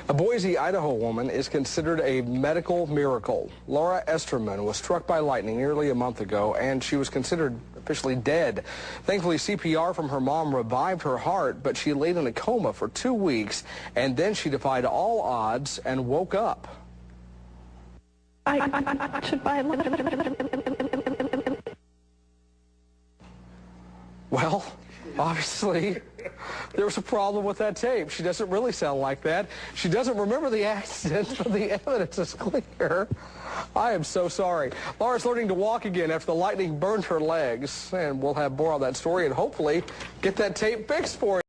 A Boise, Idaho woman is considered a medical miracle. Laura Esterman was struck by lightning nearly a month ago, and she was considered officially dead. Thankfully, CPR from her mom revived her heart, but she laid in a coma for 2 weeks, and then she defied all odds and woke up. Well, obviously, there was a problem with that tape. She doesn't really sound like that. She doesn't remember the accident, but the evidence is clear. I am so sorry. Laura's learning to walk again after the lightning burned her legs, and we'll have more on that story and hopefully get that tape fixed for you.